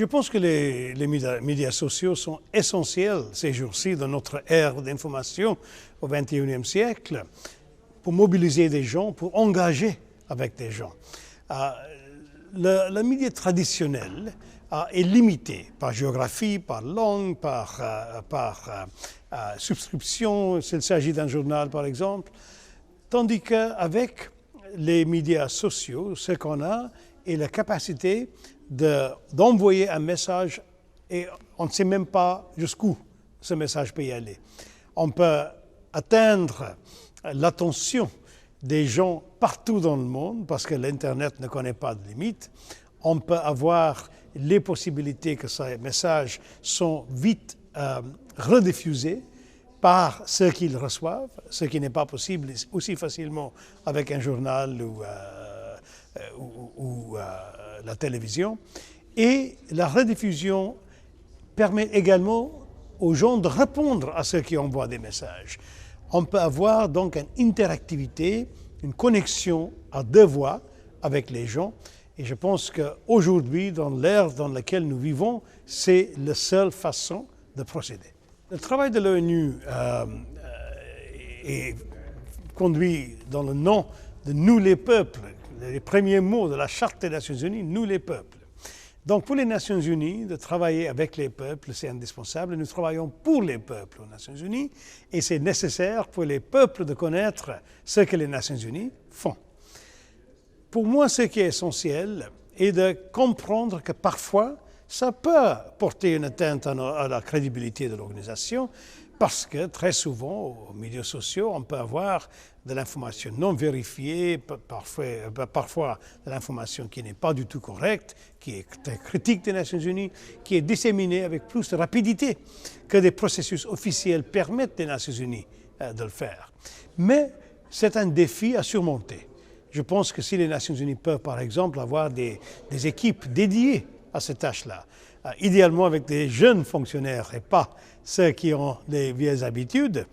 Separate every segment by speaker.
Speaker 1: Je pense que les médias sociaux sont essentiels ces jours-ci dans notre ère d'information au XXIe siècle pour mobiliser des gens, pour engager avec des gens. Le média traditionnel est limité par géographie, par langue, par subscription, s'il s'agit d'un journal par exemple. Tandis qu'avec les médias sociaux, ce qu'on a est la capacité d'envoyer un message et on ne sait même pas jusqu'où ce message peut y aller. On peut atteindre l'attention des gens partout dans le monde parce que l'Internet ne connaît pas de limites. On peut avoir les possibilités que ces messages sont vite rediffusés par ceux qui le reçoivent, ce qui n'est pas possible aussi facilement avec un journal ou la télévision. Et la rediffusion permet également aux gens de répondre à ceux qui envoient des messages. On peut avoir donc une interactivité, une connexion à deux voix avec les gens. Et je pense qu'aujourd'hui, dans l'ère dans laquelle nous vivons, c'est la seule façon de procéder. Le travail de l'ONU est conduit dans le nom de nous les peuples, les premiers mots de la Charte des Nations Unies, nous les peuples. Donc pour les Nations Unies, de travailler avec les peuples, c'est indispensable. Nous travaillons pour les peuples aux Nations Unies et c'est nécessaire pour les peuples de connaître ce que les Nations Unies font. Pour moi, ce qui est essentiel est de comprendre que parfois, ça peut porter une atteinte à la crédibilité de l'organisation parce que très souvent, aux médias sociaux, on peut avoir de l'information non vérifiée, parfois de l'information qui n'est pas du tout correcte, qui est très critique des Nations Unies, qui est disséminée avec plus de rapidité que des processus officiels permettent des Nations Unies de le faire. Mais c'est un défi à surmonter. Je pense que si les Nations Unies peuvent, par exemple, avoir des équipes dédiées à cette tâche-là, idéalement avec des jeunes fonctionnaires et pas ceux qui ont des vieilles habitudes,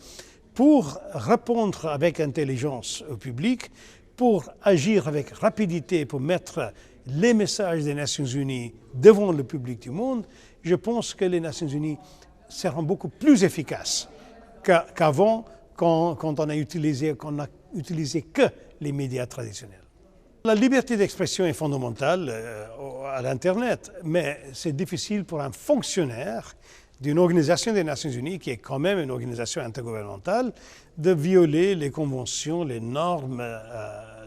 Speaker 1: pour répondre avec intelligence au public, pour agir avec rapidité, pour mettre les messages des Nations Unies devant le public du monde, je pense que les Nations Unies seront beaucoup plus efficaces qu'avant, quand on n'a utilisé que les médias traditionnels. La liberté d'expression est fondamentale à l'Internet, mais c'est difficile pour un fonctionnaire d'une organisation des Nations Unies, qui est quand même une organisation intergouvernementale, de violer les conventions, les normes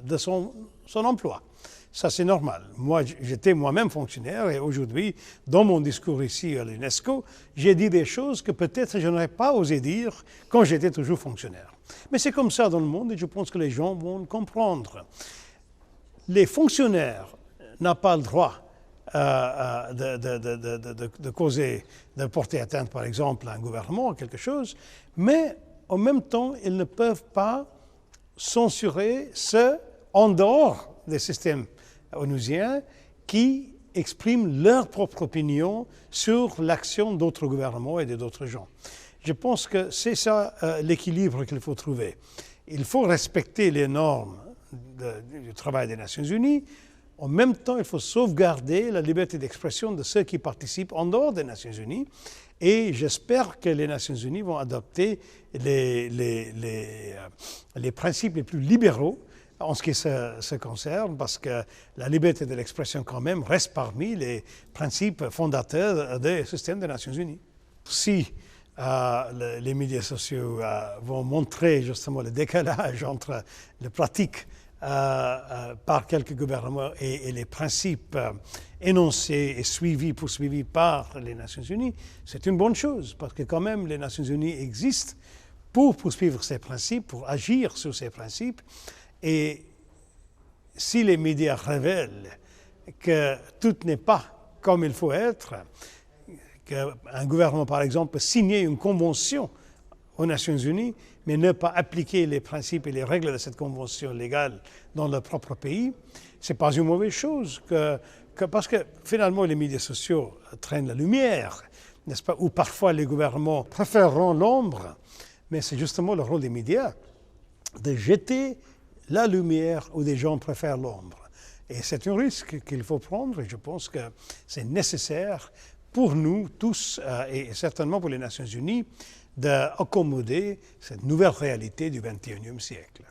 Speaker 1: de son emploi. Ça, c'est normal. Moi, j'étais moi-même fonctionnaire et aujourd'hui, dans mon discours ici à l'UNESCO, j'ai dit des choses que peut-être je n'aurais pas osé dire quand j'étais toujours fonctionnaire. Mais c'est comme ça dans le monde et je pense que les gens vont le comprendre. Les fonctionnaires n'ont pas le droit de causer, de porter atteinte, par exemple, à un gouvernement ou quelque chose, mais en même temps, ils ne peuvent pas censurer ceux en dehors des systèmes onusiens qui expriment leur propre opinion sur l'action d'autres gouvernements et d'autres gens. Je pense que c'est ça l'équilibre qu'il faut trouver. Il faut respecter les normes du travail des Nations Unies. En même temps, il faut sauvegarder la liberté d'expression de ceux qui participent en dehors des Nations Unies. Et j'espère que les Nations Unies vont adopter les principes les plus libéraux en ce qui se concerne, parce que la liberté de l'expression quand même reste parmi les principes fondateurs des systèmes des Nations Unies. Si les médias sociaux vont montrer justement le décalage entre les pratiques par quelques gouvernements et les principes énoncés et poursuivis par les Nations Unies, c'est une bonne chose, parce que quand même les Nations Unies existent pour poursuivre ces principes, pour agir sur ces principes. Et si les médias révèlent que tout n'est pas comme il faut être, qu'un gouvernement, par exemple, peut signer une convention aux Nations Unies, mais ne pas appliquer les principes et les règles de cette convention légale dans leur propre pays, ce n'est pas une mauvaise chose, parce que finalement les médias sociaux traînent la lumière, n'est-ce pas, ou parfois les gouvernements préféreront l'ombre, mais c'est justement le rôle des médias de jeter la lumière où des gens préfèrent l'ombre. Et c'est un risque qu'il faut prendre et je pense que c'est nécessaire pour nous tous et certainement pour les Nations Unies d'accommoder cette nouvelle réalité du XXIe siècle.